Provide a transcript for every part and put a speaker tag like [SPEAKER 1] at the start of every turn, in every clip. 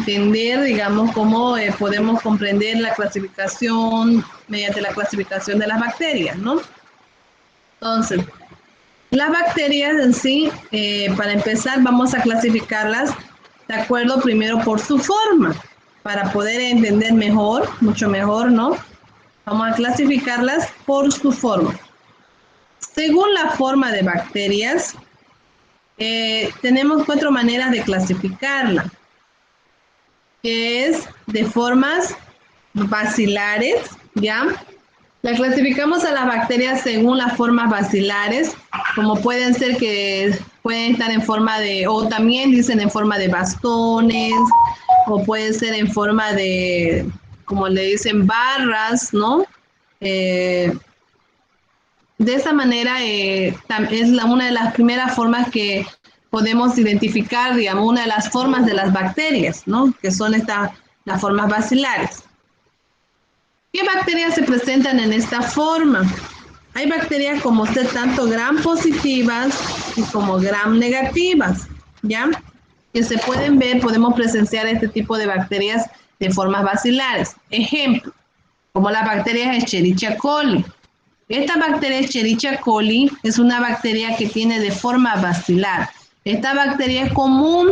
[SPEAKER 1] entender, digamos, cómo podemos comprender la clasificación mediante la clasificación de las bacterias, ¿no? Entonces, las bacterias en sí, para empezar, vamos a clasificarlas de acuerdo primero por su forma, para poder entender mejor, mucho mejor, ¿no? Vamos a clasificarlas por su forma. Según la forma de bacterias, tenemos 4 maneras de clasificarla, que es de formas bacilares, ¿ya? La clasificamos a las bacterias según las formas bacilares, como pueden ser que pueden estar en forma de, o también dicen en forma de bastones, o pueden ser en forma de, como le dicen, barras, ¿no? De esa manera es una de las primeras formas que podemos identificar, digamos, una de las formas de las bacterias, ¿no? Que son las formas bacilares. ¿Qué bacterias se presentan en esta forma? Hay bacterias como usted, tanto gram positivas y como gram negativas, ¿ya? Que se pueden ver, podemos presenciar este tipo de bacterias de formas bacilares. Ejemplo, como la bacteria Escherichia coli. Esta bacteria Escherichia coli es una bacteria que tiene de forma bacilar. Esta bacteria es común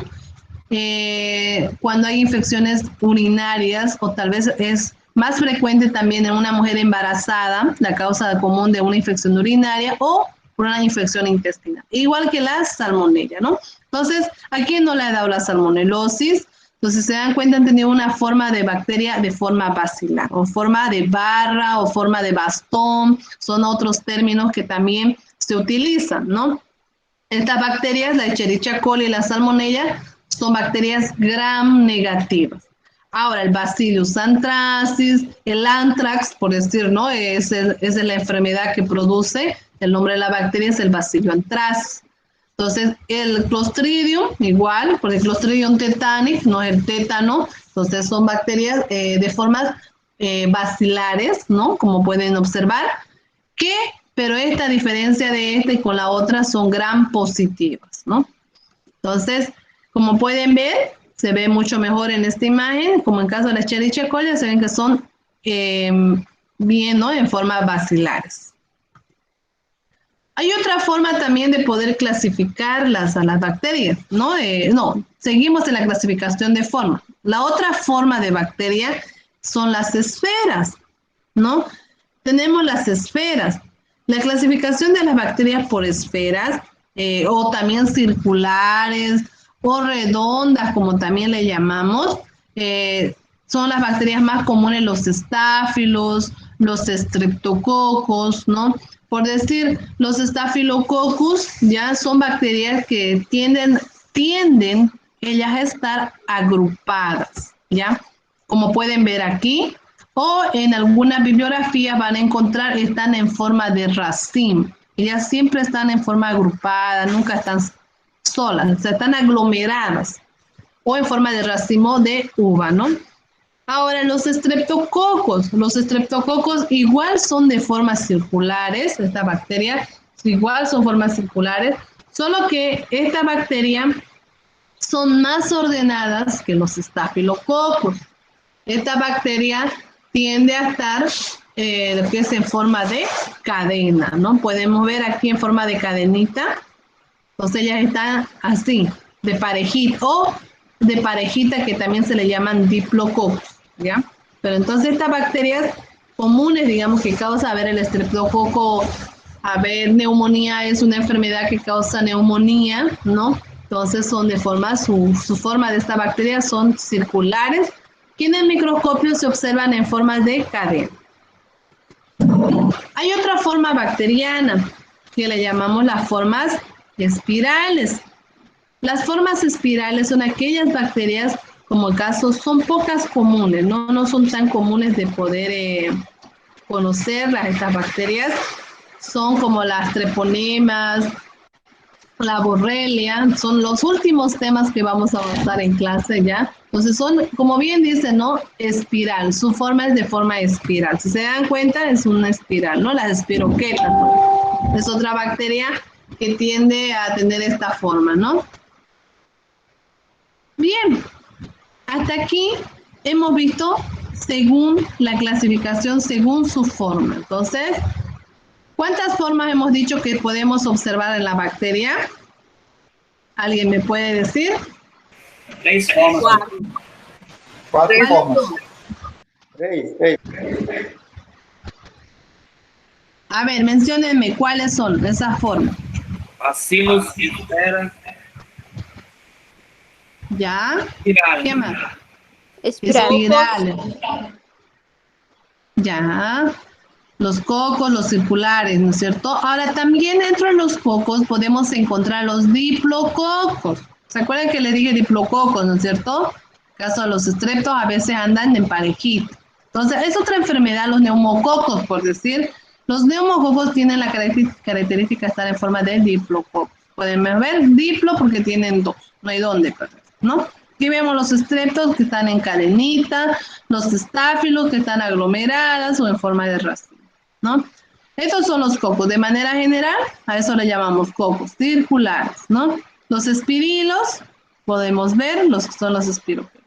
[SPEAKER 1] cuando hay infecciones urinarias, o tal vez es más frecuente también en una mujer embarazada, la causa común de una infección urinaria o por una infección intestinal, igual que la salmonella, ¿no? Entonces, ¿a quién no le ha dado la salmonelosis? Entonces, se dan cuenta, han tenido una forma de bacteria de forma bacilar, o forma de barra, o forma de bastón, son otros términos que también se utilizan, ¿no? Estas bacterias, la Escherichia coli y la salmonella, son bacterias gram negativas. Ahora, el Bacillus anthracis, el anthrax, por decir, ¿no? Es la enfermedad que produce, el nombre de la bacteria es el Bacillus anthracis. Entonces, el Clostridium, igual, porque el Clostridium tetanic, no es el tétano, entonces son bacterias de formas bacilares, ¿no? Como pueden observar, pero esta diferencia de esta y con la otra son gram positivas, ¿no? Entonces, como pueden ver, se ve mucho mejor en esta imagen, como en caso de la Escherichia coli, se ven que son bien, ¿no? En formas bacilares. Hay otra forma también de poder clasificarlas a las bacterias, ¿no? Seguimos en la clasificación de forma. La otra forma de bacteria son las esferas, ¿no? Tenemos las esferas. La clasificación de las bacterias por esferas, o también circulares, o redondas, como también le llamamos, son las bacterias más comunes, los estáfilos, los estreptococos, ¿no? Por decir, los estafilococcus ya son bacterias que tienden ellas a estar agrupadas, ¿ya? Como pueden ver aquí, o en algunas bibliografías van a encontrar, están en forma de racim. Ellas siempre están en forma agrupada, nunca están solas, o sea, están aglomeradas, o en forma de racimo de uva, ¿no? Ahora, los estreptococos igual son de formas circulares, esta bacteria igual son formas circulares, solo que esta bacteria son más ordenadas que los estafilococos. Esta bacteria tiende a estar lo que es en forma de cadena, ¿no? Podemos ver aquí en forma de cadenita, entonces ellas están así, de parejita, o de parejita que también se le llaman diplococos, ¿ya? Pero entonces estas bacterias comunes, digamos, que causa, a ver, el estreptococo, a ver, neumonía es una enfermedad que causa neumonía, ¿no? Entonces son de forma, su forma de esta bacteria son circulares, que en el microscopio se observan en formas de cadena. Hay otra forma bacteriana que le llamamos las formas espirales. Las formas espirales son aquellas bacterias, como el caso, son pocas comunes, no son tan comunes de poder conocerlas. Estas bacterias son como las treponemas, la borrelia, son los últimos temas que vamos a avanzar en clase ya. Entonces son, como bien dice, ¿no? Espiral, su forma es de forma espiral. Si se dan cuenta, es una espiral, ¿no? Las espiroquetas, ¿no? Es otra bacteria que tiende a tener esta forma, ¿no? Bien, Hasta aquí hemos visto según la clasificación, según su forma. Entonces, ¿cuántas formas hemos dicho que podemos observar en la bacteria? ¿Alguien me puede decir?
[SPEAKER 2] 3 formas.
[SPEAKER 3] Cuatro.
[SPEAKER 4] 4
[SPEAKER 1] ¿Cuáles
[SPEAKER 4] formas.
[SPEAKER 1] son?
[SPEAKER 4] 3.
[SPEAKER 1] A ver, menciónenme cuáles son esas formas.
[SPEAKER 2] Bacillus, Espera,
[SPEAKER 1] ¿Ya?
[SPEAKER 2] Espiral.
[SPEAKER 1] ¿Qué más?
[SPEAKER 3] Espiral.
[SPEAKER 1] Espirales. Ya. Los cocos, los circulares, ¿no es cierto? Ahora, también dentro de los cocos podemos encontrar los diplococos. ¿Se acuerdan que les dije diplococos, no es cierto? En caso de los estreptos, a veces andan en parejita. Entonces, es otra enfermedad, los neumococos, por decir. Los neumococos tienen la característica de estar en forma de diplococos. Pueden ver diplo porque tienen dos, no hay dónde, ¿no? Aquí vemos los estreptos que están en cadenita, los estáfilos que están aglomeradas o en forma de rastro, ¿no? Estos son los cocos. De manera general, a eso le llamamos cocos circulares, ¿no? Los espirilos, podemos ver, son los espiroquetos.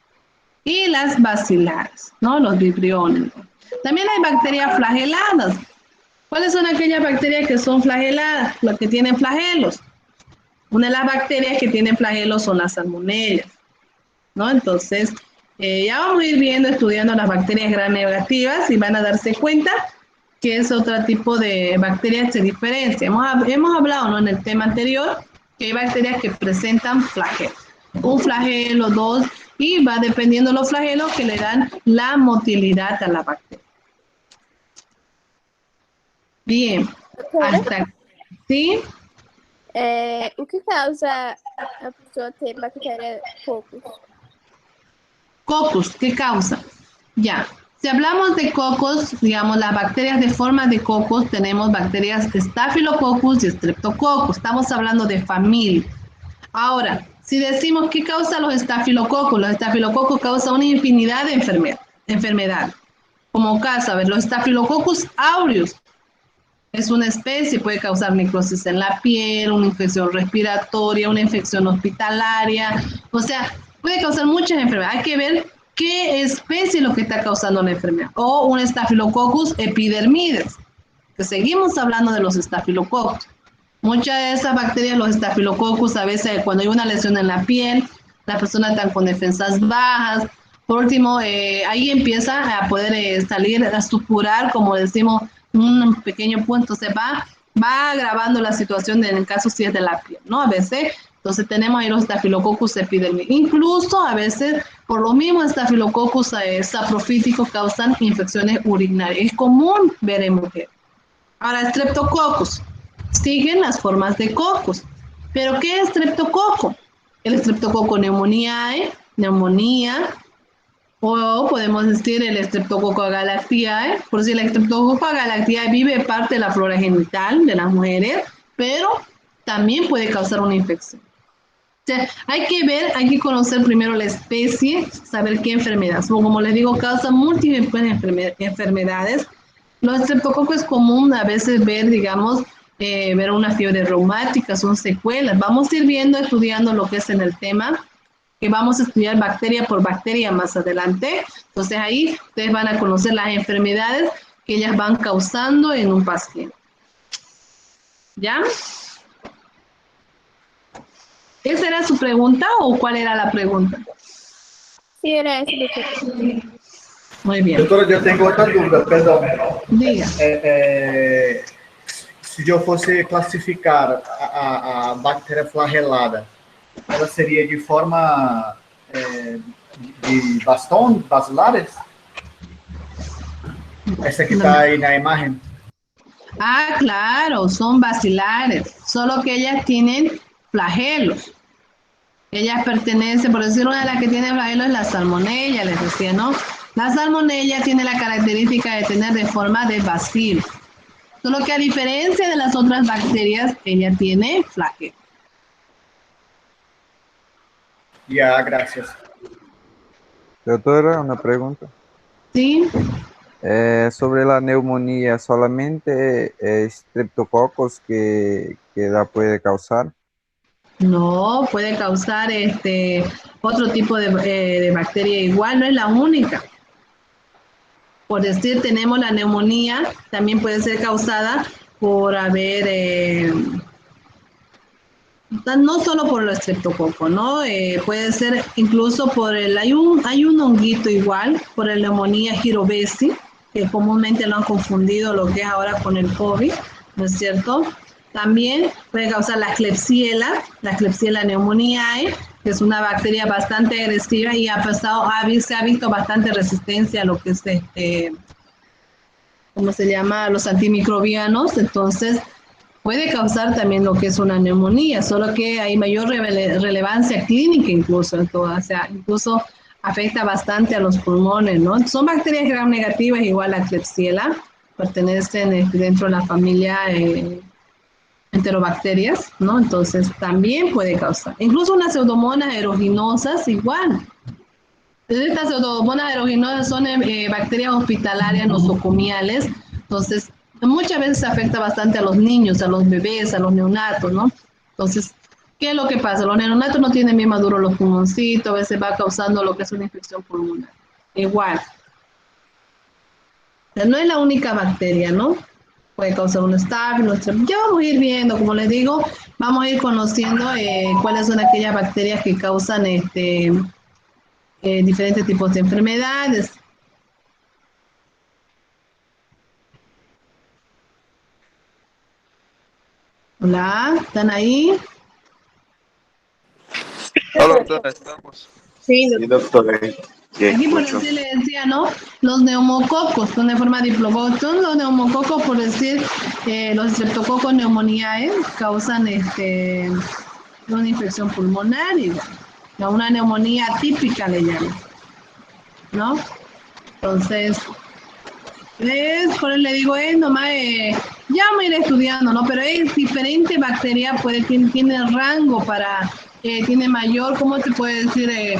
[SPEAKER 1] Y las bacilares, ¿no? Los vibriones. También hay bacterias flageladas. ¿Cuáles son aquellas bacterias que son flageladas? Las que tienen flagelos. Una de las bacterias que tienen flagelos son las salmonellas, ¿no? Entonces, ya vamos a ir viendo, estudiando las bacterias gram negativas y van a darse cuenta que es otro tipo de bacterias que se diferencia. Hemos hablado, ¿no?, en el tema anterior que hay bacterias que presentan flagelos. Un flagelo, dos, y va dependiendo de los flagelos que le dan la motilidad a la bacteria. Bien,
[SPEAKER 3] Doutora,
[SPEAKER 1] hasta ¿sí?
[SPEAKER 3] o que causa a pessoa ter bactéria cocos?
[SPEAKER 1] Cocos, ¿qué causa? Ya, si hablamos de cocos, digamos, las bacterias de forma de cocos, tenemos bacterias Staphylococcus y Streptococcus. Estamos hablando de familia. Ahora, si decimos qué causa los estafilococos causan una infinidad de enfermedades. Como caso, a ver, los Staphylococcus aureus es una especie, puede causar necrosis en la piel, una infección respiratoria, una infección hospitalaria, o sea, puede causar muchas enfermedades. Hay que ver qué especie es lo que está causando la enfermedad. O un Staphylococcus epidermides, que seguimos hablando de los estafilococos. Muchas de esas bacterias, los estafilococcus, a veces cuando hay una lesión en la piel, las personas están con defensas bajas. Por último, ahí empieza a poder salir, a supurar, como decimos, un pequeño punto. Se va agravando la situación en el caso si es de la piel, ¿no? A veces, entonces tenemos ahí los estafilococcus epidermidis. Incluso a veces, por lo mismo, estafilococcus saprofíticos causan infecciones urinarias. Es común ver en mujeres. Ahora, streptococcus. Siguen las formas de cocos. ¿Pero qué es streptococo? El streptococo pneumoniae, neumonía, o podemos decir el streptococo galactiae, por si el streptococo galactiae vive parte de la flora genital de las mujeres, pero también puede causar una infección. O sea, hay que ver, hay que conocer primero la especie, saber qué enfermedad. Como les digo, causa múltiples enfermedades. Los estreptococos es común a veces ver, digamos, ver una fiebre reumática, son secuelas. Vamos a ir viendo, estudiando lo que es en el tema, que vamos a estudiar bacteria por bacteria más adelante. Entonces ahí ustedes van a conocer las enfermedades que ellas van causando en un paciente. ¿Ya? ¿Esa era su pregunta o cuál era la pregunta?
[SPEAKER 3] Sí, era essa, doutora.
[SPEAKER 1] Muy bien.
[SPEAKER 4] Doutora, eu tenho outra dúvida, perdão.
[SPEAKER 1] Diga.
[SPEAKER 4] Se eu fosse classificar a bactéria flagelada, ela seria de forma de bastão, basilares? Essa que está aí na imagem?
[SPEAKER 1] Ah, claro, son bacilares, solo que ellas tienen flagelos. Ellas pertenecen, por decir, una de las que tiene flagelos es la salmonella, les decía, ¿no? La salmonella tiene la característica de tener de forma de bacilo. Solo que a diferencia de las otras bacterias, ella tiene flagelo.
[SPEAKER 4] Ya, gracias.
[SPEAKER 5] Doutora, una pregunta.
[SPEAKER 1] ¿Sí?
[SPEAKER 5] Sobre la neumonía, ¿solamente streptococcus que la puede causar?
[SPEAKER 1] No, puede causar otro tipo de bacteria igual, no es la única. Por decir, tenemos la neumonía, también puede ser causada por haber, no solo por el estreptococo, ¿no? Puede ser incluso hay un honguito igual, por la neumonía Girovesi, que comúnmente lo han confundido lo que es ahora con el COVID, ¿no es cierto? También puede causar la Klebsiella pneumoniae, que es una bacteria bastante agresiva y se ha visto bastante resistencia a lo que es ¿cómo se llama? Los antimicrobianos. Entonces, puede causar también lo que es una neumonía, solo que hay mayor relevancia clínica incluso en toda, o sea, incluso afecta bastante a los pulmones, ¿no? Son bacterias gram negativas igual a Klebsiella, pertenecen dentro de la familia enterobacterias, ¿no? Entonces también puede causar. Incluso unas pseudomonas aeruginosas igual. Estas pseudomonas aeruginosas son bacterias hospitalarias nosocomiales, entonces muchas veces afecta bastante a los niños, a los bebés, a los neonatos, ¿no? Entonces, ¿qué es lo que pasa? Los neonatos no tienen bien maduros los pulmoncitos, a veces va causando lo que es una infección pulmonar. Igual. O sea, no es la única bacteria, ¿no? Puede causar un staph, ya vamos a ir viendo, como les digo, vamos a ir conociendo cuáles son aquellas bacterias que causan diferentes tipos de enfermedades. Hola, ¿están ahí?
[SPEAKER 6] Hola, doctora, estamos.
[SPEAKER 3] Sí,
[SPEAKER 7] Sí, doctora, ya
[SPEAKER 1] Aquí por
[SPEAKER 7] escucho.
[SPEAKER 1] decir le decía, ¿no? Los neumococos son de forma diplobotón, los neumococos, por decir, los streptococos neumoniae causan una infección pulmonar y una neumonía típica le llaman, ¿no? Entonces, por eso le digo, nomás, ya vamos a ir estudiando, ¿no? Pero es diferente bacteria, tiene rango tiene mayor, ¿cómo te puede decir?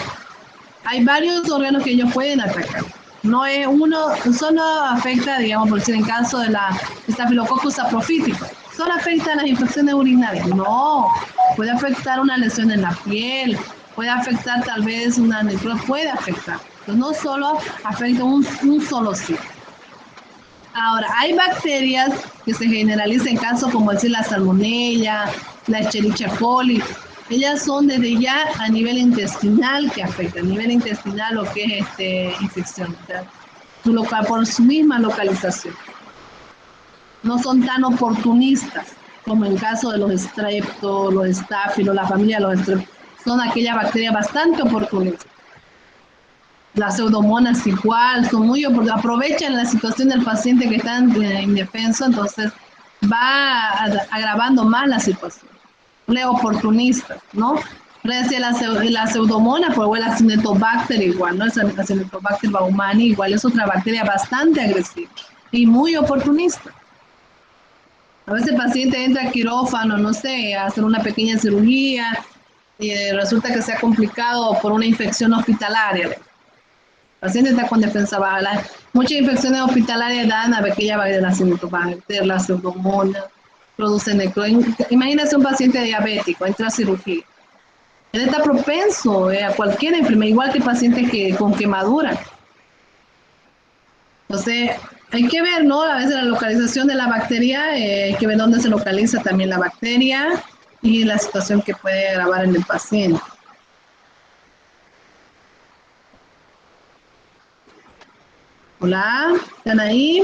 [SPEAKER 1] Hay varios órganos que ellos pueden atacar. No es uno, solo afecta, digamos, por decir, en caso de la Staphylococcus saprophyticus, solo afecta a las infecciones urinarias. No, puede afectar una lesión en la piel, puede afectar tal vez una necrosis, puede afectar. Entonces, no solo afecta un solo sitio. Ahora, hay bacterias que se generalizan en casos como decir la salmonella, la Escherichia coli. Ellas son desde ya a nivel intestinal que afectan, a nivel intestinal lo que es infección, o sea, por su misma localización. No son tan oportunistas como en el caso de los streptos, los estáfilos, la familia de los streptos. Son aquellas bacterias bastante oportunistas. Las pseudomonas igual, aprovechan la situación del paciente que está indefenso, entonces va agravando más la situación. Oportunista, ¿no? La pseudomona, pues la Acinetobacter igual, ¿no? La Acinetobacter baumannii igual es otra bacteria bastante agresiva y muy oportunista. A veces el paciente entra a quirófano, no sé, a hacer una pequeña cirugía y resulta que se ha complicado por una infección hospitalaria. El paciente está con defensa baja. Muchas infecciones hospitalarias dan a aquella bacteria, la Acinetobacter, la pseudomona, produce necrosis. Imagínese un paciente diabético, entra a cirugía. Él está propenso a cualquier enfermedad, igual que pacientes con quemadura. Entonces, hay que ver, ¿no? A veces la localización de la bacteria, hay que ver dónde se localiza también la bacteria y la situación que puede agravar en el paciente. Hola, ¿están ahí?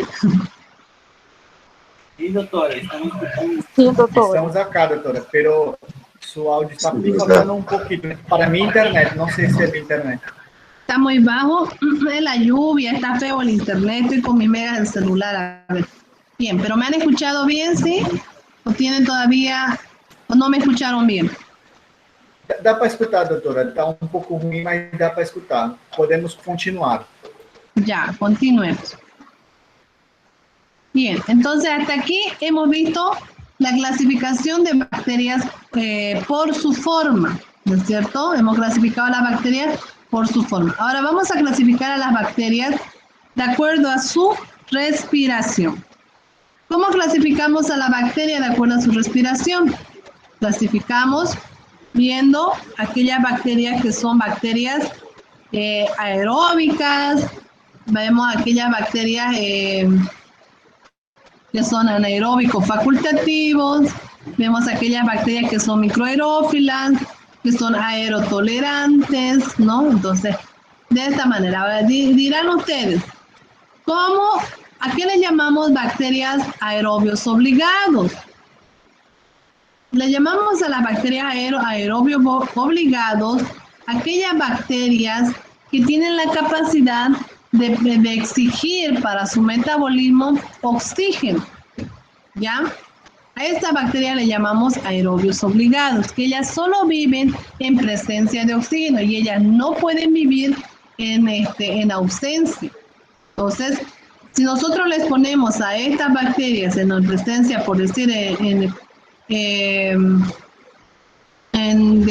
[SPEAKER 2] Sí, doctora, estamos escuchando.
[SPEAKER 3] sim, doutora.
[SPEAKER 4] Estamos acá, doctora, pero su audio está
[SPEAKER 7] Sí,
[SPEAKER 4] picotando un poquito. Para mi internet, no sé si es mi internet.
[SPEAKER 1] Está muy bajo, es la lluvia, está feo el internet, estoy con mi mega del celular. A ver. Bien, pero ¿me han escuchado bien, sí? ¿O tienen todavía, o no me escucharon bien?
[SPEAKER 4] Dá para escutar, doutora. Está um pouco ruim, mas dá para escutar. Podemos continuar.
[SPEAKER 1] Ya, continuemos. Bien, entonces hasta aquí hemos visto la clasificación de bacterias por su forma, ¿no es cierto? Hemos clasificado las bacterias por su forma. Ahora vamos a clasificar a las bacterias de acuerdo a su respiración. ¿Cómo clasificamos a la bacteria de acuerdo a su respiración? Clasificamos viendo aquellas bacterias que son bacterias aeróbicas, vemos aquellas bacterias que son anaeróbicos facultativos, vemos aquellas bacterias que son microaerófilas, que son aerotolerantes, ¿no? Entonces, de esta manera, ahora dirán ustedes, ¿a qué le llamamos bacterias aerobios obligados? Le llamamos a las bacterias aerobios obligados aquellas bacterias que tienen la capacidad de exigir para su metabolismo oxígeno, ¿ya? A esta bacteria le llamamos aerobios obligados, que ellas solo viven en presencia de oxígeno y ellas no pueden vivir en ausencia. Entonces, si nosotros les ponemos a estas bacterias en presencia, por decir, de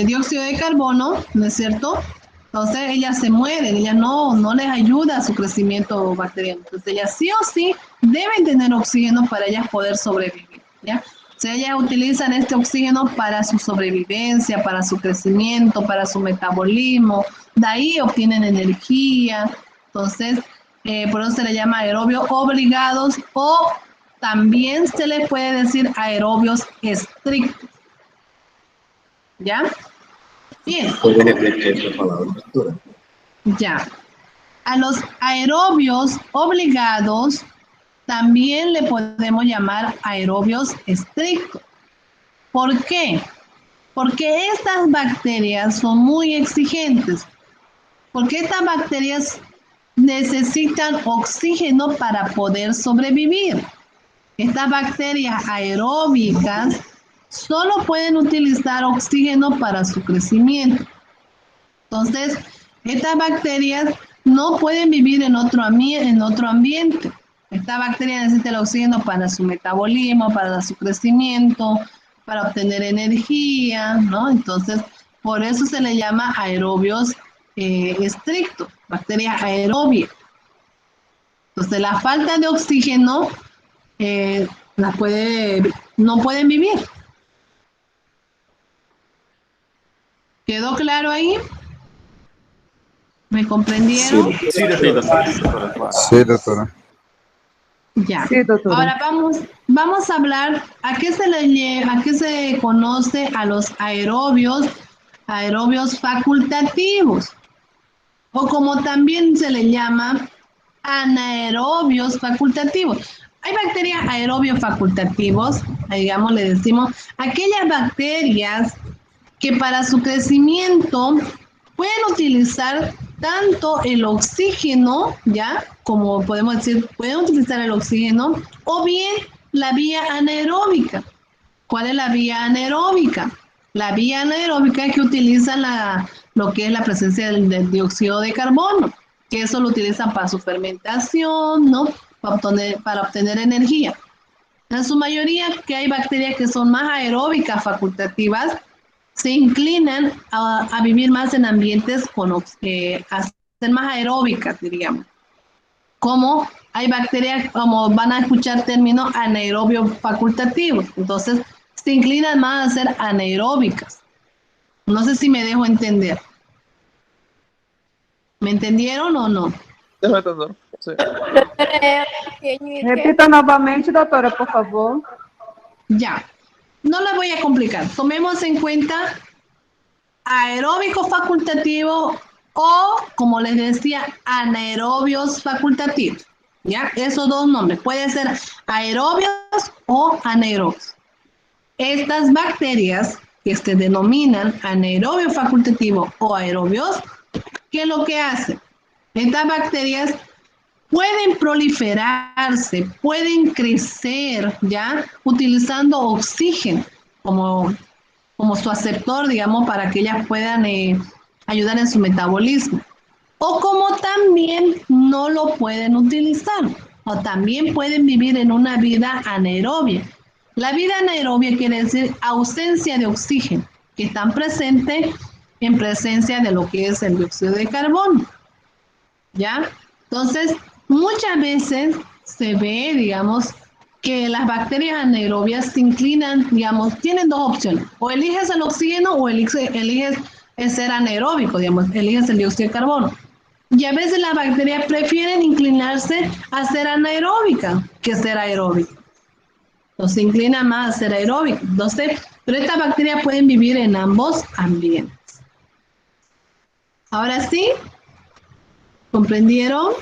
[SPEAKER 1] dióxido de carbono, ¿no es cierto? Entonces ellas se mueren, ellas no les ayuda a su crecimiento bacteriano. Entonces ellas sí o sí deben tener oxígeno para ellas poder sobrevivir, ¿ya? O sea, ellas utilizan este oxígeno para su sobrevivencia, para su crecimiento, para su metabolismo, de ahí obtienen energía. Entonces, por eso se le llama aerobios obligados o también se les puede decir aerobios estrictos. ¿Ya? Bien.
[SPEAKER 4] ¿Puede repetir la palabra, doctora?
[SPEAKER 1] Ya. A los aerobios obligados también le podemos llamar aerobios estrictos. ¿Por qué? Porque estas bacterias son muy exigentes. Porque estas bacterias necesitan oxígeno para poder sobrevivir. Estas bacterias aeróbicas solo pueden utilizar oxígeno para su crecimiento. Entonces, estas bacterias no pueden vivir en otro ambiente. Esta bacteria necesita el oxígeno para su metabolismo, para su crecimiento, para obtener energía, ¿no? Entonces, por eso se le llama aerobios estrictos, bacterias aerobias. Entonces, la falta de oxígeno no pueden vivir. ¿Quedó claro ahí? ¿Me comprendieron?
[SPEAKER 4] Sí, doctora.
[SPEAKER 5] Sí, doctora.
[SPEAKER 1] Ya.
[SPEAKER 7] Sí, doctora.
[SPEAKER 1] Ahora vamos a hablar a qué se conoce a los aerobios facultativos, o como también se le llama anaerobios facultativos. Hay bacterias aerobios facultativos, digamos, le decimos, aquellas bacterias que para su crecimiento pueden utilizar tanto el oxígeno, ¿ya? Como podemos decir, pueden utilizar el oxígeno, o bien la vía anaeróbica. ¿Cuál es la vía anaeróbica? La vía anaeróbica es que utilizan lo que es la presencia del dióxido de carbono, que eso lo utilizan para su fermentación, ¿no? Para obtener energía. En su mayoría, que hay bacterias que son más aeróbicas facultativas, se inclinan a vivir más en ambientes a ser más aeróbicas, diríamos. Como hay bacterias, como van a escuchar términos anaerobios facultativos, entonces se inclinan más a ser anaeróbicas. No sé si me dejo entender. ¿Me entendieron o no?
[SPEAKER 6] Déjame entender. Sí.
[SPEAKER 7] Repita novamente, doutora, por favor.
[SPEAKER 1] Ya. No la voy a complicar. Tomemos en cuenta aeróbico facultativo o, como les decía, anaerobios facultativos. ¿Ya? Esos dos nombres. Puede ser aerobios o anaerobios. Estas bacterias que se denominan anaerobio facultativo o aerobios, ¿qué es lo que hacen? Estas bacterias pueden proliferarse, pueden crecer, ¿ya? Utilizando oxígeno como su aceptor, digamos, para que ellas puedan ayudar en su metabolismo. O como también no lo pueden utilizar, o también pueden vivir en una vida anaerobia. La vida anaerobia quiere decir ausencia de oxígeno, que están presentes en presencia de lo que es el dióxido de carbono, ¿ya? Entonces, muchas veces se ve, digamos, que las bacterias anaerobias se inclinan, digamos, tienen dos opciones. O eliges el oxígeno o eliges el ser anaeróbico, digamos, eliges el dióxido de carbono. Y a veces las bacterias prefieren inclinarse a ser anaeróbica que ser aeróbica. Entonces se inclina más a ser aeróbica. Entonces, pero estas bacterias pueden vivir en ambos ambientes. Ahora sí, ¿comprendieron?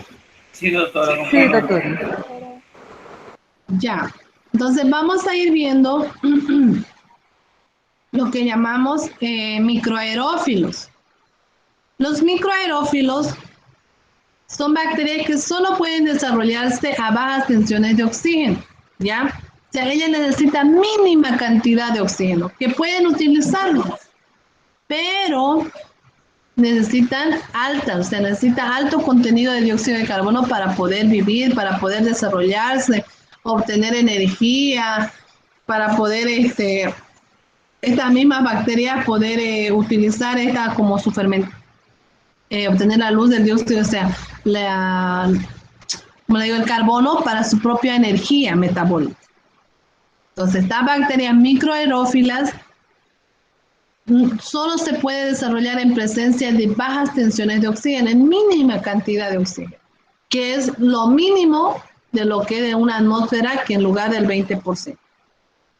[SPEAKER 2] Sí, doctora.
[SPEAKER 7] Sí, doctora.
[SPEAKER 1] Ya. Entonces vamos a ir viendo lo que llamamos microaerófilos. Los microaerófilos son bacterias que solo pueden desarrollarse a bajas tensiones de oxígeno, ¿ya? O sea, ellas necesitan mínima cantidad de oxígeno, que pueden utilizarlo, pero necesitan necesita alto contenido de dióxido de carbono para poder vivir, para poder desarrollarse, obtener energía, para poder, estas mismas bacterias poder utilizar esta como su fermento, obtener la luz del dióxido, o sea, como le digo, el carbono para su propia energía metabólica. Entonces, estas bacterias microaerófilas solo se puede desarrollar en presencia de bajas tensiones de oxígeno, en mínima cantidad de oxígeno, que es lo mínimo de lo que de una atmósfera, que en lugar del 20%.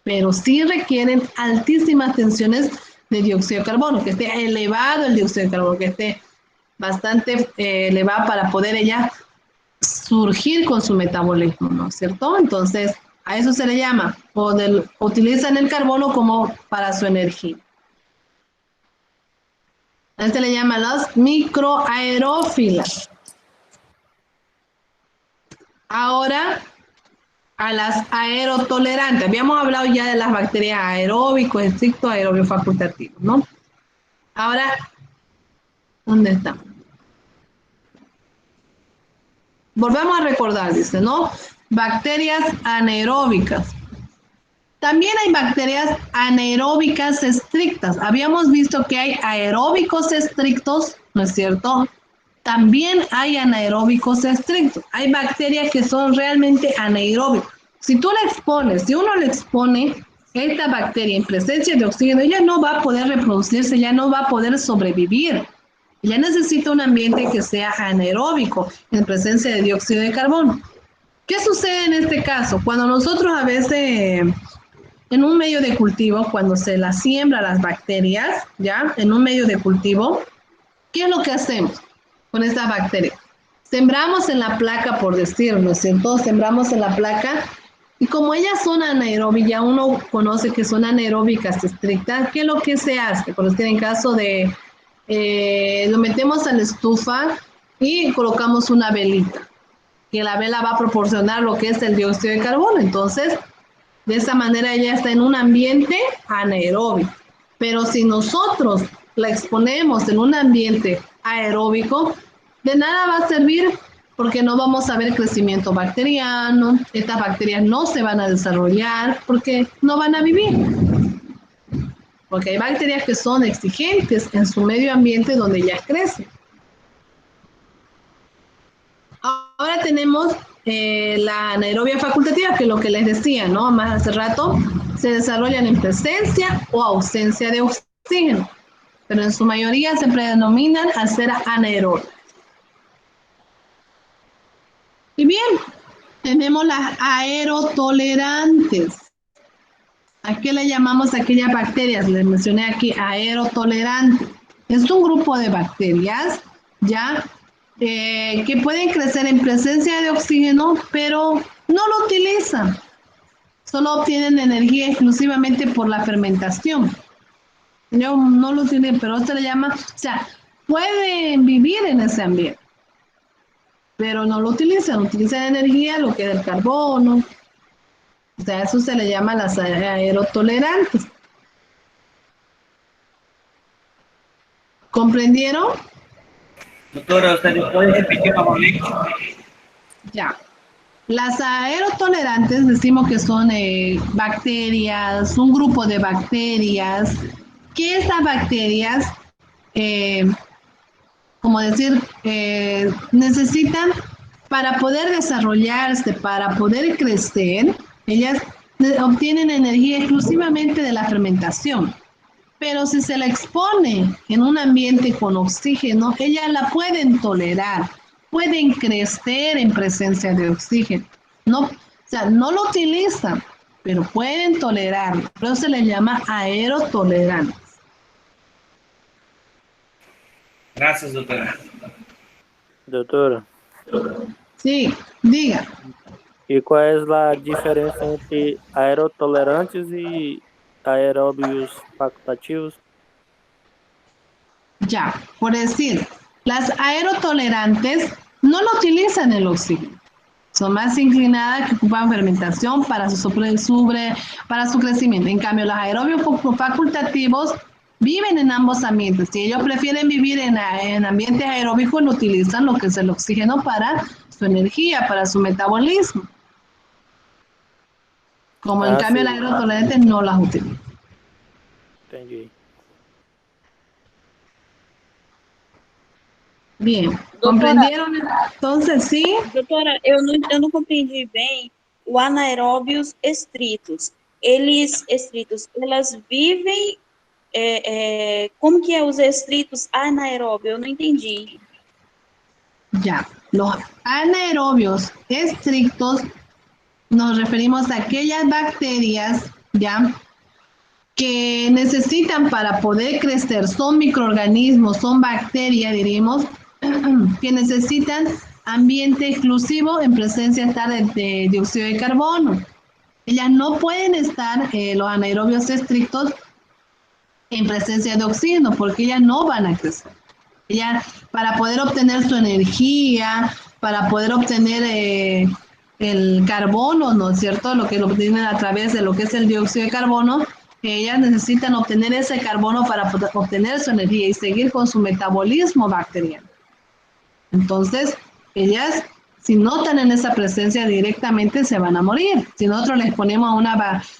[SPEAKER 1] Pero sí requieren altísimas tensiones de dióxido de carbono, que esté elevado el dióxido de carbono, que esté bastante elevada para poder ella surgir con su metabolismo, ¿no es cierto? Entonces, a eso se le llama, utilizan el carbono como para su energía. A este le llaman las microaerófilas. Ahora, a las aerotolerantes. Habíamos hablado ya de las bacterias aeróbicos, estrictos, aerobios facultativos, ¿no? Ahora, ¿dónde estamos? Volvemos a recordar, dice, ¿no? Bacterias anaeróbicas. También hay bacterias anaeróbicas estrictas. Habíamos visto que hay aeróbicos estrictos, ¿no es cierto? También hay anaeróbicos estrictos. Hay bacterias que son realmente anaeróbicas. Si tú le expones, si uno le expone esta bacteria en presencia de oxígeno, ella no va a poder reproducirse, ya no va a poder sobrevivir. Ella necesita un ambiente que sea anaeróbico en presencia de dióxido de carbono. ¿Qué sucede en este caso? Cuando nosotros a veces en un medio de cultivo, cuando se las siembra las bacterias, ¿ya? En un medio de cultivo, ¿qué es lo que hacemos con estas bacterias? Sembramos en la placa, por decirlo, ¿cierto? Sembramos en la placa y como ellas son anaeróbicas, ya uno conoce que son anaeróbicas estrictas, ¿qué es lo que se hace? Por decir, en caso de, lo metemos a la estufa y colocamos una velita, que la vela va a proporcionar lo que es el dióxido de carbono. Entonces, de esa manera ella está en un ambiente anaeróbico. Pero si nosotros la exponemos en un ambiente aeróbico, de nada va a servir porque no vamos a ver crecimiento bacteriano, estas bacterias no se van a desarrollar porque no van a vivir. Porque hay bacterias que son exigentes en su medio ambiente donde ellas crecen. Ahora tenemos la anaerobia facultativa, que es lo que les decía, ¿no? Más hace rato, se desarrollan en presencia o ausencia de oxígeno, pero en su mayoría se predenominan al ser anaerobias. Y bien, tenemos las aerotolerantes. ¿A qué le llamamos a aquellas bacterias? Les mencioné aquí aerotolerantes. Es un grupo de bacterias, ¿ya? Que pueden crecer en presencia de oxígeno, pero no lo utilizan. Solo obtienen energía exclusivamente por la fermentación. No lo tienen, pero se le llama, o sea, pueden vivir en ese ambiente, pero no lo utilizan energía, lo que es el carbono. O sea, eso se le llama las aerotolerantes. ¿Comprendieron?
[SPEAKER 2] Doctora, ¿usted puede repetir nuevamente?
[SPEAKER 1] Ya. Las aerotolerantes decimos que son bacterias, un grupo de bacterias, que estas bacterias, como decir, necesitan para poder desarrollarse, para poder crecer, Ellas obtienen energía exclusivamente de la fermentación. Pero si se la expone en un ambiente con oxígeno, ellas la pueden tolerar, pueden crecer en presencia de oxígeno. No, o sea, no lo utilizan, pero pueden tolerarlo. Por eso se les llama aerotolerantes.
[SPEAKER 2] Gracias, doctora.
[SPEAKER 8] Doutora,
[SPEAKER 1] Sí, diga.
[SPEAKER 8] e qual é a diferença entre aerotolerantes e aeróbios facultativos?
[SPEAKER 1] Ya, por decir, las aerotolerantes no lo utilizan el oxígeno. Son más inclinadas que ocupan fermentación para para su crecimiento. En cambio, los aerobios facultativos viven en ambos ambientes. Si ellos prefieren vivir en ambientes aeróbicos, no utilizan lo que es el oxígeno para su energía, para su metabolismo. Como en cambio, las aerotolerantes no las utilizan.
[SPEAKER 8] Entendi.
[SPEAKER 1] Bien,
[SPEAKER 9] Doutora,
[SPEAKER 1] ¿comprendieron? Entonces, sí.
[SPEAKER 9] doutora, eu não compreendi bem o anaeróbios estritos. Elas vivem, como que é os estritos anaeróbios? Eu não entendi.
[SPEAKER 1] Ya, los anaerobios estrictos nos referimos a aquellas bacterias, ya, que necesitan para poder crecer, son microorganismos, son bacterias, diríamos, que necesitan ambiente exclusivo en presencia de dióxido de carbono. Ellas no pueden estar, los anaerobios estrictos, en presencia de oxígeno, porque ellas no van a crecer. Ellas, para poder obtener su energía, para poder obtener el carbono, ¿no es cierto? Lo que lo obtienen a través de lo que es el dióxido de carbono, ellas necesitan obtener ese carbono para poder obtener su energía y seguir con su metabolismo bacteriano. Entonces, ellas, si no están en esa presencia directamente, se van a morir. Si nosotros les ponemos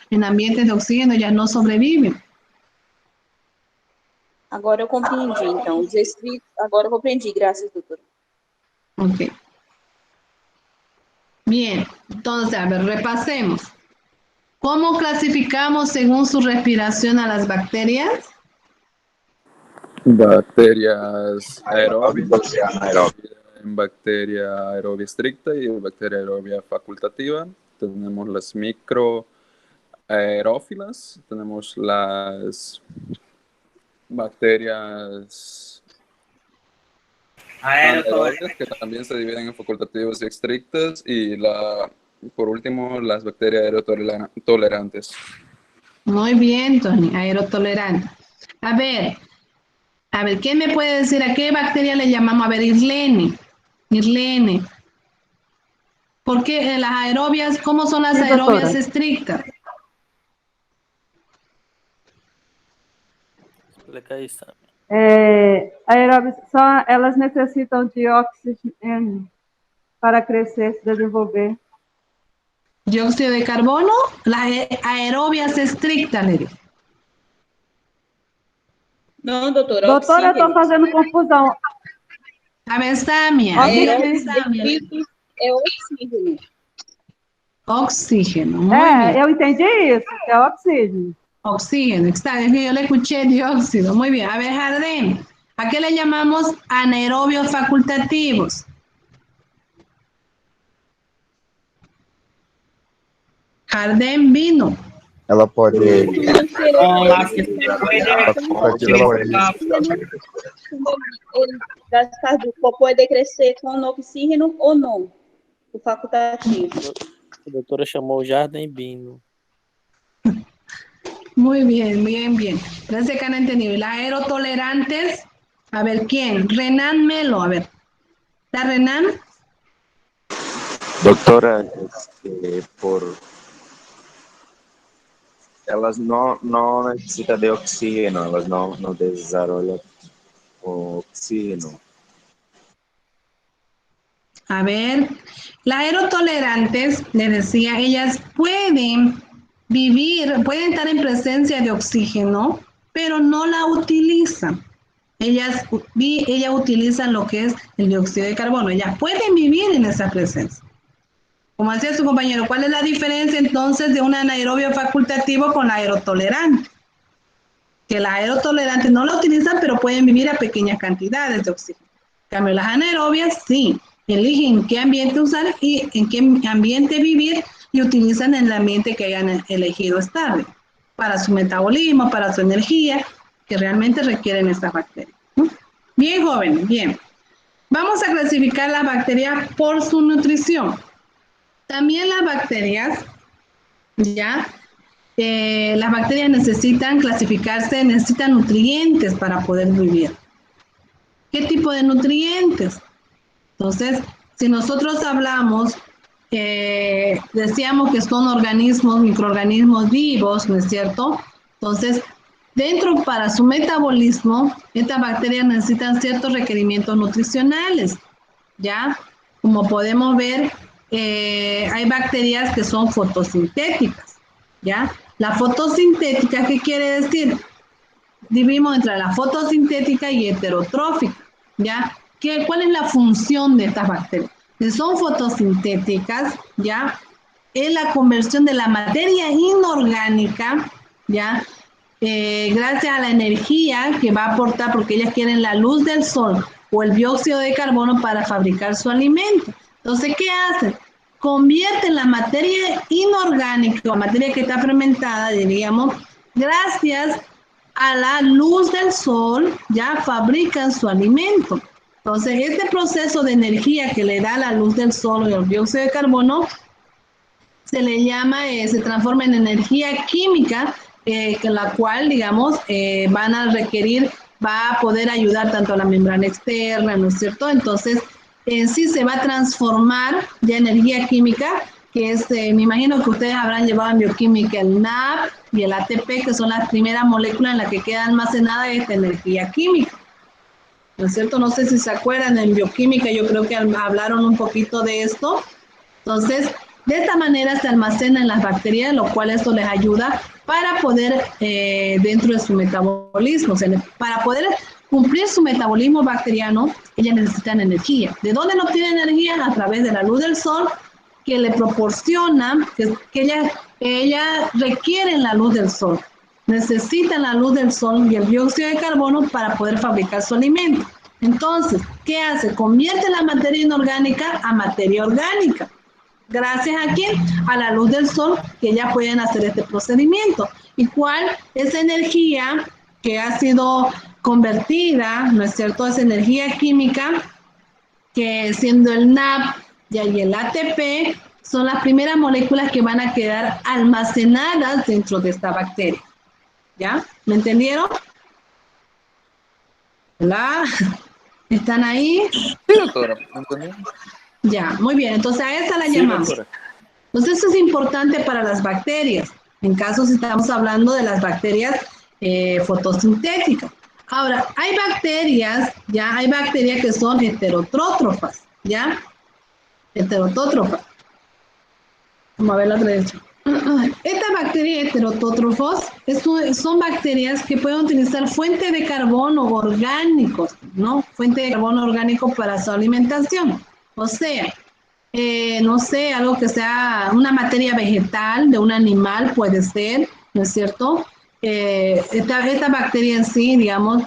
[SPEAKER 1] en ambientes de oxígeno, ellas no sobreviven.
[SPEAKER 9] Agora eu compreendi, então. Os estritos, agora eu compreendi. Graças, doutora.
[SPEAKER 1] Ok. Bien, entonces, a ver, repasemos. ¿Cómo clasificamos según su respiración a las bacterias?
[SPEAKER 6] Bacterias aeróbicas, bacteria aerobia estricta y bacteria aerobia facultativa. Tenemos las microaerófilas, tenemos las bacterias anaerobias, que también se dividen en facultativas y estrictas, y por último, las bacterias aerotolerantes.
[SPEAKER 1] Muy bien, Tony, aerotolerante. A ver, ¿quién me puede decir a qué bacteria le llamamos? A ver, Irlene. ¿Por qué las aerobias, cómo son las aerobias estrictas?
[SPEAKER 8] Explica isso.
[SPEAKER 7] Aeróbios, elas necessitam de oxigênio para crescer, se desenvolver.
[SPEAKER 1] Dióxido de carbono, las aerobias estrictas, le digo.
[SPEAKER 9] Não, doutora.
[SPEAKER 7] Doutora, eu estou fazendo confusão.
[SPEAKER 1] A ver, Samia.
[SPEAKER 9] Aeróbios estritos é oxígeno.
[SPEAKER 1] Oxígeno, muy bien.
[SPEAKER 7] Eu entendi isso, que é oxígeno.
[SPEAKER 1] Oxígeno, está, es que yo le escuché dióxido. Muy bien. A ver, Jardín, ¿a qué le llamamos anaerobios facultativos? Jardín vino.
[SPEAKER 5] Ela pode.
[SPEAKER 2] Con las que se
[SPEAKER 9] Das caducas pode crescer com oxígeno ou não? O facultativo.
[SPEAKER 8] A doutora chamou Jardim Bino.
[SPEAKER 1] Muy bien, bien. Parece que han entendido. Y las aerotolerantes, a ver, ¿quién? Renan Melo, a ver. ¿Está Renan?
[SPEAKER 10] Doutora, elas não necessitam de oxígeno, elas não desenvolvem oxígeno.
[SPEAKER 1] A ver, las aerotolerantes, les decía, ellas pueden pueden estar en presencia de oxígeno, pero no la utilizan. Ellas utilizan lo que es el dióxido de carbono. Ellas pueden vivir en esa presencia. Como decía su compañero, ¿cuál es la diferencia entonces de un anaerobio facultativo con aerotolerante? Que las aerotolerantes no lo utilizan, pero pueden vivir a pequeñas cantidades de oxígeno. En cambio, las anaerobias sí, eligen qué ambiente usar y en qué ambiente vivir y utilizan el ambiente que hayan elegido estable para su metabolismo, para su energía, que realmente requieren estas bacterias. Bien, jóvenes, bien. Vamos a clasificar las bacterias por su nutrición. También las bacterias, ya, las bacterias necesitan clasificarse, necesitan nutrientes para poder vivir. ¿Qué tipo de nutrientes? Entonces, si nosotros hablamos, decíamos que son organismos, microorganismos vivos, ¿no es cierto? Entonces, dentro para su metabolismo, estas bacterias necesitan ciertos requerimientos nutricionales, ¿ya? Como podemos ver, hay bacterias que son fotosintéticas, ¿ya? La fotosintética, ¿qué quiere decir? Dividimos entre la fotosintética y heterotrófica, ¿ya? ¿Cuál es la función de estas bacterias? Si son fotosintéticas, ¿ya? Es la conversión de la materia inorgánica, ¿ya? Gracias a la energía que va a aportar, porque ellas quieren la luz del sol o el dióxido de carbono para fabricar su alimento. Entonces, ¿qué hacen? Convierten la materia inorgánica, la materia que está fermentada, diríamos, gracias a la luz del sol, ya fabrican su alimento. Entonces, este proceso de energía que le da la luz del sol y el dióxido de carbono se le llama, se transforma en energía química, la cual, digamos, van a requerir, va a poder ayudar tanto a la membrana externa, ¿no es cierto? Entonces, en sí se va a transformar ya energía química, que es, me imagino que ustedes habrán llevado en bioquímica el NAP y el ATP, que son las primeras moléculas en las que queda almacenada esta energía química. ¿No es cierto? No sé si se acuerdan, en bioquímica yo creo que hablaron un poquito de esto. Entonces, de esta manera se almacenan las bacterias, lo cual esto les ayuda para poder, dentro de su metabolismo, o sea, para poder cumplir su metabolismo bacteriano, ellas necesitan energía. ¿De dónde no obtienen energía? A través de la luz del sol, que le proporciona, que ellas requieren la luz del sol. Necesitan la luz del sol y el dióxido de carbono para poder fabricar su alimento. Entonces, ¿qué hace? Convierte la materia inorgánica a materia orgánica. ¿Gracias a quién? A la luz del sol, que ya pueden hacer este procedimiento. ¿Y cuál es energía que ha sido convertida, no es cierto? Es energía química, que siendo el NAP y el ATP, son las primeras moléculas que van a quedar almacenadas dentro de esta bacteria. ¿Ya? ¿Me entendieron? ¿Hola? ¿Están ahí?
[SPEAKER 6] Sí, doctora, ¿entendí?
[SPEAKER 1] Ya, muy bien. Entonces a esa la
[SPEAKER 8] Sí,
[SPEAKER 1] llamamos.
[SPEAKER 8] doctora.
[SPEAKER 1] Entonces eso es importante para las bacterias. En caso si estamos hablando de las bacterias fotosintéticas. Ahora, hay bacterias que son heterotrótrofas, ¿ya? Heterotótrofas. Vamos a ver la otra vez. Estas bacterias heterotótrofos son bacterias que pueden utilizar fuentes de carbono orgánicos, ¿no? Fuente de carbono orgánico para su alimentación. O sea, no sé, algo que sea una materia vegetal de un animal puede ser, ¿no es cierto? Esta bacteria en sí, digamos,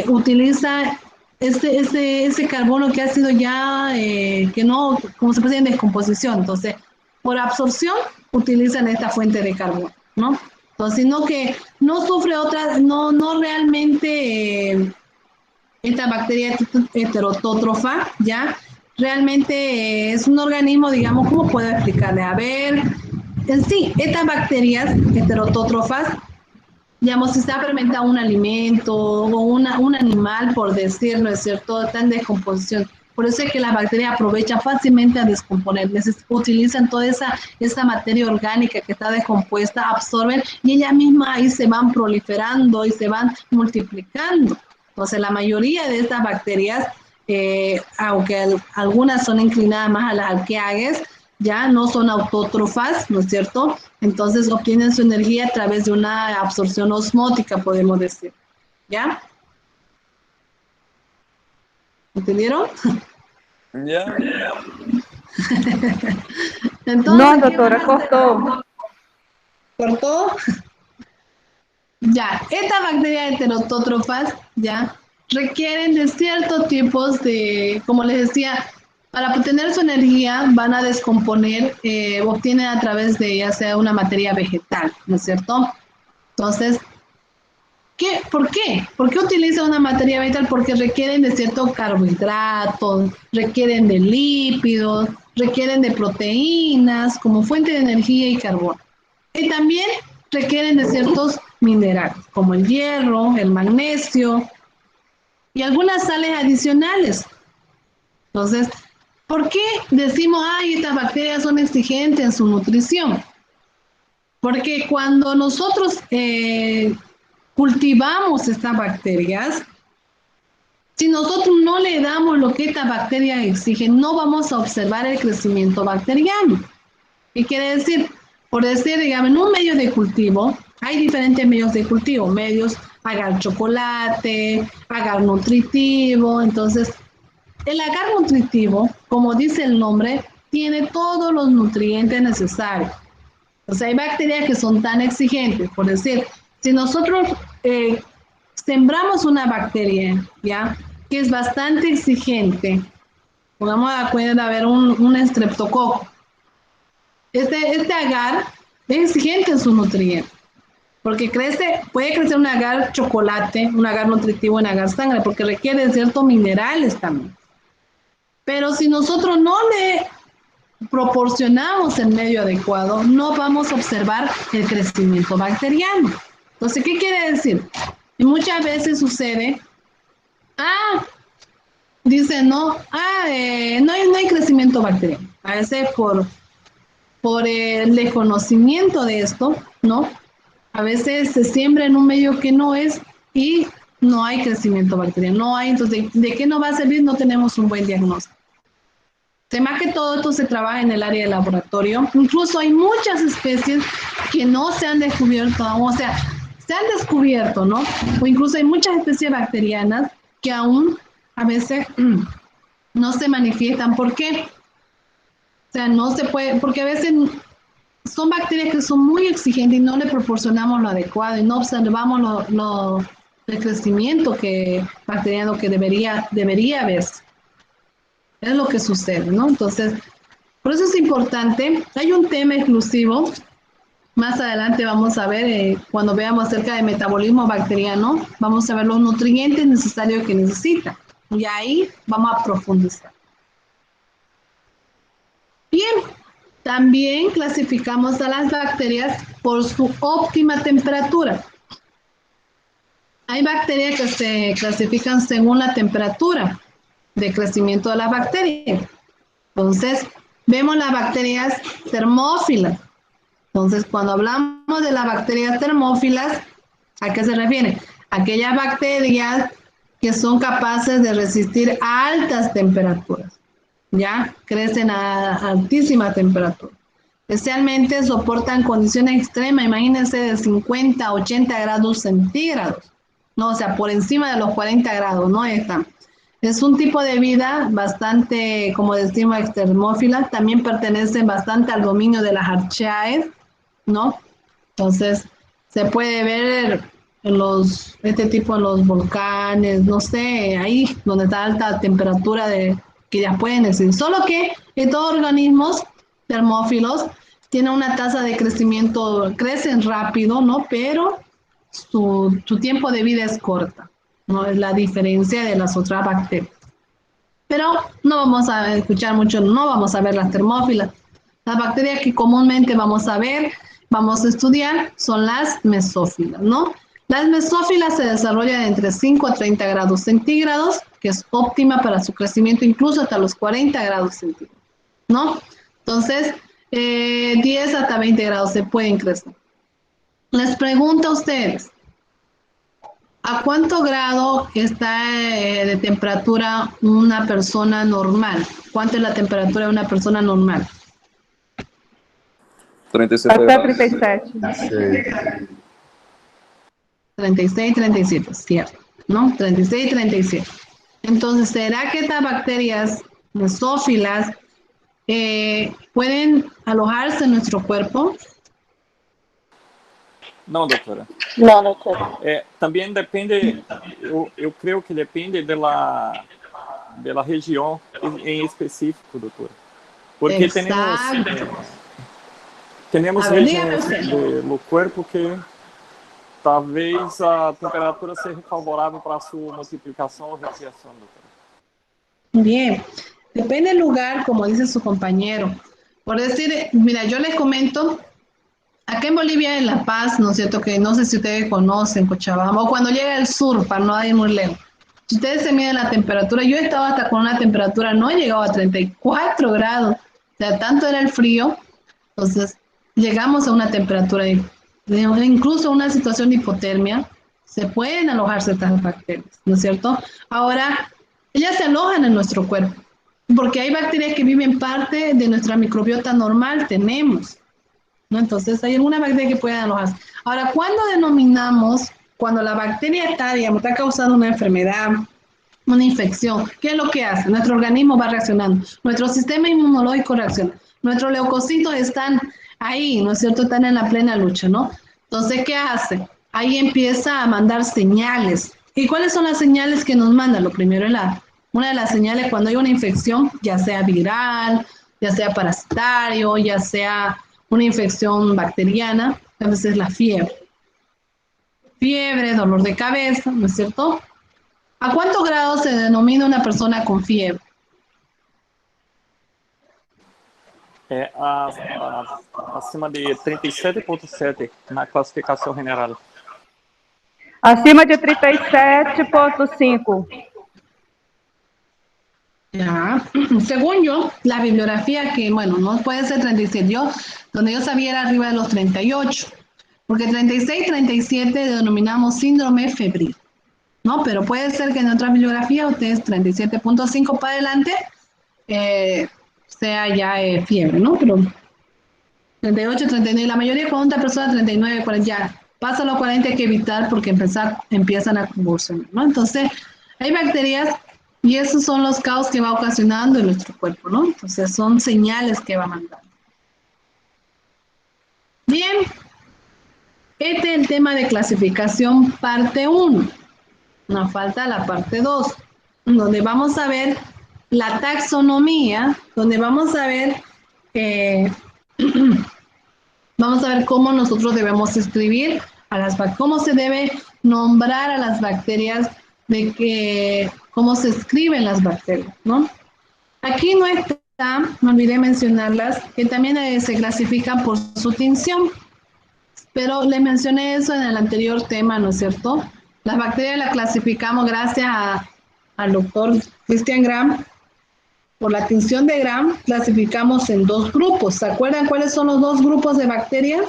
[SPEAKER 1] utiliza ese carbono que ha sido ya, que no, como se puede decir, en descomposición. Entonces, por absorción, utilizan esta fuente de carbono, ¿no? Entonces, sino que no sufre otra, no realmente esta bacteria heterotótrofa, ¿ya? Realmente es un organismo, digamos, ¿cómo puedo explicarle? A ver, en sí, estas bacterias heterotótrofas, digamos, si se ha fermentado un alimento o un animal, por decir, ¿no es cierto?, está en descomposición. Por eso es que las bacterias aprovechan fácilmente a descomponer, utilizan toda esa materia orgánica que está descompuesta, absorben y ellas mismas ahí se van proliferando y se van multiplicando. Entonces, la mayoría de estas bacterias, aunque algunas son inclinadas más a las alqueagues, ya no son autótrofas, ¿no es cierto? Entonces obtienen su energía a través de una absorción osmótica, podemos decir. ¿Ya? ¿Entendieron?
[SPEAKER 6] Ya.
[SPEAKER 1] Entonces,
[SPEAKER 7] No, doctora, cortou.
[SPEAKER 1] ¿cortó? Ya, estas bacterias heterotótrofas, ya, requieren de ciertos tipos de, como les decía, para obtener su energía van a descomponer, obtienen a través de ya sea una materia vegetal, ¿no es cierto? Entonces, ¿por qué? ¿Por qué utilizan una materia vegetal? Porque requieren de ciertos carbohidratos, requieren de lípidos, requieren de proteínas como fuente de energía y carbono. Y también requieren de ciertos minerales, como el hierro, el magnesio y algunas sales adicionales. Entonces, ¿por qué decimos, ay, estas bacterias son exigentes en su nutrición? Porque cuando nosotros cultivamos estas bacterias, si nosotros no le damos lo que estas bacterias exigen, no vamos a observar el crecimiento bacteriano. ¿Qué quiere decir? Por decir, digamos, en un medio de cultivo, hay diferentes medios de cultivo, medios agar chocolate, agar nutritivo. Entonces, el agar nutritivo, como dice el nombre, tiene todos los nutrientes necesarios. O sea, hay bacterias que son tan exigentes. Por decir, si nosotros sembramos una bacteria, ¿ya?, que es bastante exigente, pongamos de acuerdo a ver un estreptococo. Este agar es exigente en sus nutrientes, porque puede crecer un agar chocolate, un agar nutritivo, un agar sangre, porque requiere ciertos minerales también. Pero si nosotros no le proporcionamos el medio adecuado, no vamos a observar el crecimiento bacteriano. Entonces, ¿qué quiere decir? Y muchas veces sucede, dicen, no hay crecimiento bacteriano. A veces por el desconocimiento de esto, ¿no? A veces se siembra en un medio que no es y no hay crecimiento bacteriano, no hay, entonces, ¿de qué nos va a servir? No tenemos un buen diagnóstico. Más que todo esto se trabaja en el área de laboratorio, incluso hay muchas especies que no se han descubierto, o sea, se han descubierto, ¿no? O incluso hay muchas especies bacterianas que aún a veces no se manifiestan. ¿Por qué? O sea, no se puede, porque a veces son bacterias que son muy exigentes y no le proporcionamos lo adecuado y no observamos el crecimiento bacteriano que debería verse. Es lo que sucede, ¿no? Entonces, por eso es importante. Hay un tema exclusivo. Más adelante vamos a ver, cuando veamos acerca de metabolismo bacteriano, vamos a ver los nutrientes necesarios que necesita. Y ahí vamos a profundizar. Bien, también clasificamos a las bacterias por su óptima temperatura. Hay bacterias que se clasifican según la temperatura de crecimiento de las bacterias. Entonces, vemos las bacterias termófilas. Entonces, cuando hablamos de las bacterias termófilas, ¿a qué se refiere? Aquellas bacterias que son capaces de resistir a altas temperaturas. ¿Ya? Crecen a altísima temperatura. Especialmente soportan condiciones extremas, imagínense de 50 a 80 grados centígrados. No, o sea, por encima de los 40 grados, no están. Es un tipo de vida bastante, como decimos, extermófila. También pertenecen bastante al dominio de las Archaeas, ¿no? Entonces, se puede ver este tipo en los volcanes, no sé, ahí donde está alta temperatura que ya pueden existir. Solo que estos organismos termófilos tienen una tasa de crecimiento, crecen rápido, ¿no? Pero su tiempo de vida es corta, ¿no? Es la diferencia de las otras bacterias. Pero no vamos a escuchar mucho, no vamos a ver las termófilas. Las bacterias que comúnmente vamos a ver, vamos a estudiar, son las mesófilas, ¿no? Las mesófilas se desarrollan entre 5 a 30 grados centígrados, que es óptima para su crecimiento, incluso hasta los 40 grados centígrados, ¿no? Entonces, 10 hasta 20 grados se pueden crecer. Les pregunto a ustedes, ¿a cuánto grado está de temperatura una persona normal? ¿Cuánto es la temperatura de una persona normal?
[SPEAKER 6] 37
[SPEAKER 7] Até
[SPEAKER 6] grados.
[SPEAKER 7] 37.
[SPEAKER 1] 36, 37, cierto, ¿no? 36, 37. Entonces, ¿será que estas bacterias mesófilas pueden alojarse en nuestro cuerpo.
[SPEAKER 11] Não, doutora.
[SPEAKER 3] Não, doutora.
[SPEAKER 11] Também depende, eu creio que depende da região em específico, doutora. Porque temos regiões do corpo que talvez a temperatura seja favorável para a sua multiplicação ou recriação, doutora.
[SPEAKER 1] Bien, depende del lugar, como dice su compañero. Por decir, mira, yo les comento, acá en Bolivia, en La Paz, ¿no es cierto? Que no sé si ustedes conocen Cochabamba, o cuando llega el sur, para no ir muy lejos. Si ustedes se miden la temperatura, yo he estado hasta con una temperatura, no he llegado a 34 grados, o sea, tanto era el frío, entonces llegamos a una temperatura, incluso una situación de hipotermia, se pueden alojarse estas bacterias, ¿no es cierto? Ahora, ellas se alojan en nuestro cuerpo, porque hay bacterias que viven parte de nuestra microbiota normal, tenemos, ¿no? Entonces hay alguna bacteria que pueden alojarse. Ahora, ¿cuándo denominamos cuando la bacteria está, digamos, está causando una enfermedad, una infección? ¿Qué es lo que hace? Nuestro organismo va reaccionando, nuestro sistema inmunológico reacciona, nuestros leucocitos están ahí, ¿no es cierto? Están en la plena lucha, ¿no? Entonces, ¿qué hace? Ahí empieza a mandar señales. ¿Y cuáles son las señales que nos mandan? Lo primero es una de las señales cuando hay una infección, ya sea viral, ya sea parasitario, ya sea una infección bacteriana, a veces es la fiebre. Fiebre, dolor de cabeza, ¿no es cierto? ¿A cuántos grados se denomina una persona con fiebre?
[SPEAKER 11] Acima de 37,7 na classificação general.
[SPEAKER 7] Acima de 37,5.
[SPEAKER 1] Ya, según yo, la bibliografía que, bueno, no puede ser 37, donde yo sabía era arriba de los 38, porque 36, 37 denominamos síndrome febril, ¿no? Pero puede ser que en otra bibliografía ustedes 37,5 para adelante sea ya fiebre, ¿no? Pero 38, 39, la mayoría cuando una persona 39, 40, ya pasa a los 40 hay que evitar porque empiezan a convulsionar, ¿no? Entonces, hay bacterias y esos son los caos que va ocasionando en nuestro cuerpo, ¿no? Entonces, son señales que va mandando. Bien, este es el tema de clasificación parte 1. Nos falta la parte 2, donde vamos a ver la taxonomía, donde vamos a ver cómo nosotros debemos escribir cómo se debe nombrar a las bacterias, cómo se escriben las bacterias, ¿no? Aquí no está, me olvidé mencionarlas, que también se clasifican por su tinción, pero le mencioné eso en el anterior tema, ¿no es cierto? Las bacterias las clasificamos gracias al doctor Christian Gram. Por la tinción de Gram, clasificamos en 2 grupos. ¿Se acuerdan cuáles son los 2 grupos de bacterias?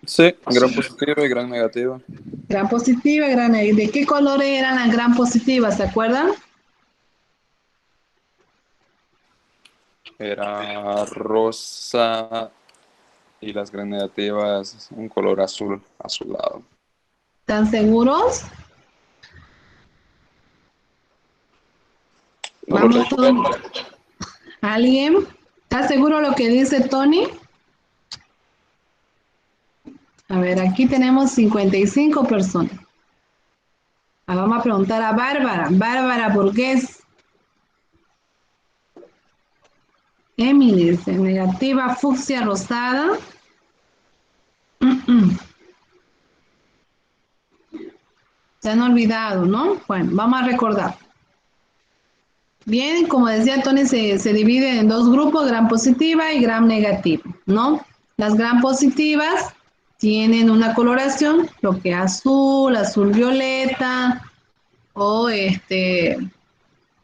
[SPEAKER 6] Sí, gram positiva y gram negativa.
[SPEAKER 1] Gram positiva y gram negativa. ¿De qué colores eran las gram positivas? ¿Se acuerdan?
[SPEAKER 6] Era rosa y las gram negativas un color azul, azulado.
[SPEAKER 1] ¿Están seguros? Vamos todos. ¿Alguien? ¿Está seguro lo que dice Tony? A ver, aquí tenemos 55 personas. Vamos a preguntar a Bárbara. Bárbara Burgués. Emily dice, negativa fucsia rosada. Se han olvidado, ¿no? Bueno, vamos a recordar. Bien, como decía Tony, se divide en 2 grupos, gram positiva y gram negativa, ¿no? Las gram positivas tienen una coloración, lo que es azul, azul violeta, o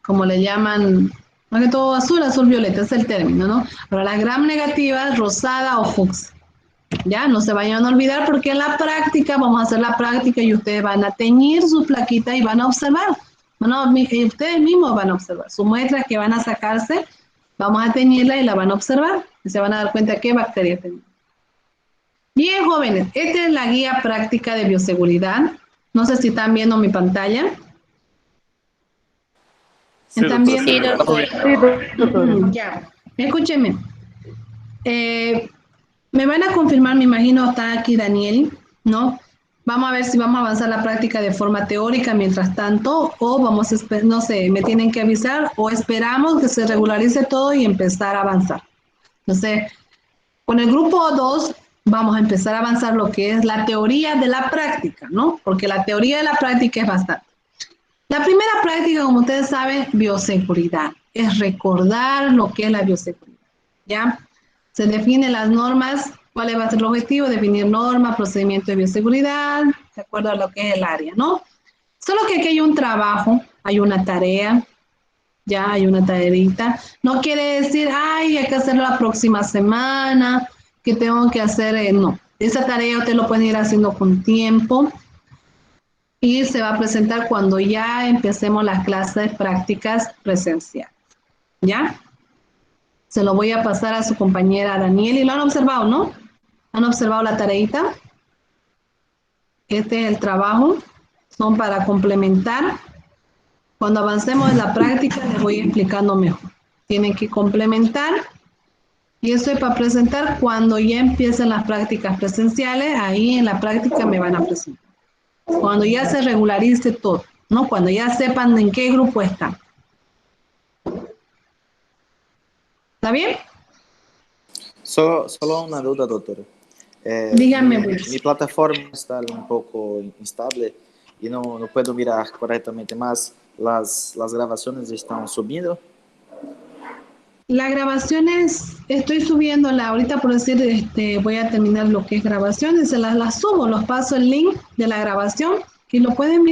[SPEAKER 1] como le llaman, más que todo azul, azul violeta, es el término, ¿no? Pero las gram negativas, rosada o fucsia. Ya, no se vayan a olvidar porque en la práctica, vamos a hacer la práctica y ustedes van a teñir sus plaquitas y van a observar. Bueno, ustedes mismos van a observar. Sus muestras que van a sacarse, vamos a teñirla y la van a observar. Y se van a dar cuenta qué bacterias tienen. Bien, jóvenes, esta es la guía práctica de bioseguridad. No sé si están viendo mi pantalla.
[SPEAKER 11] Sí,
[SPEAKER 1] ¿Están viendo?
[SPEAKER 11] doctor.
[SPEAKER 1] Ya, escúchenme. Me van a confirmar, me imagino, está aquí Daniel, ¿no? Vamos a ver si vamos a avanzar la práctica de forma teórica mientras tanto, o vamos a, no sé, me tienen que avisar, o esperamos que se regularice todo y empezar a avanzar. Entonces, con el grupo 2 vamos a empezar a avanzar lo que es la teoría de la práctica, ¿no? Porque la teoría de la práctica es bastante. La primera práctica, como ustedes saben, bioseguridad, es recordar lo que es la bioseguridad, ¿ya? Se definen las normas, cuál va a ser el objetivo, definir normas, procedimiento de bioseguridad, de acuerdo a lo que es el área, ¿no? Solo que aquí hay un trabajo, hay una tarea, ya hay una tareita. No quiere decir, ay, hay que hacerlo la próxima semana, que tengo que hacer, no. Esa tarea usted lo puede ir haciendo con tiempo y se va a presentar cuando ya empecemos las clases prácticas presenciales, ¿ya? Se lo voy a pasar a su compañera Daniel y lo han observado, ¿no? ¿Han observado la tareita? Este es el trabajo. Son para complementar. Cuando avancemos en la práctica les voy explicando mejor. Tienen que complementar. Y esto es para presentar cuando ya empiecen las prácticas presenciales. Ahí en la práctica me van a presentar. Cuando ya se regularice todo, ¿no? Cuando ya sepan en qué grupo están. ¿Está bien?
[SPEAKER 12] Solo una duda, doctora.
[SPEAKER 1] Dígame,
[SPEAKER 12] mi plataforma está un poco instable y no puedo mirar correctamente más. ¿Las grabaciones están subiendo?
[SPEAKER 1] Las grabaciones, estoy subiéndola ahorita por decir, voy a terminar lo que es grabaciones, se las subo, los paso el link de la grabación y lo pueden mirar.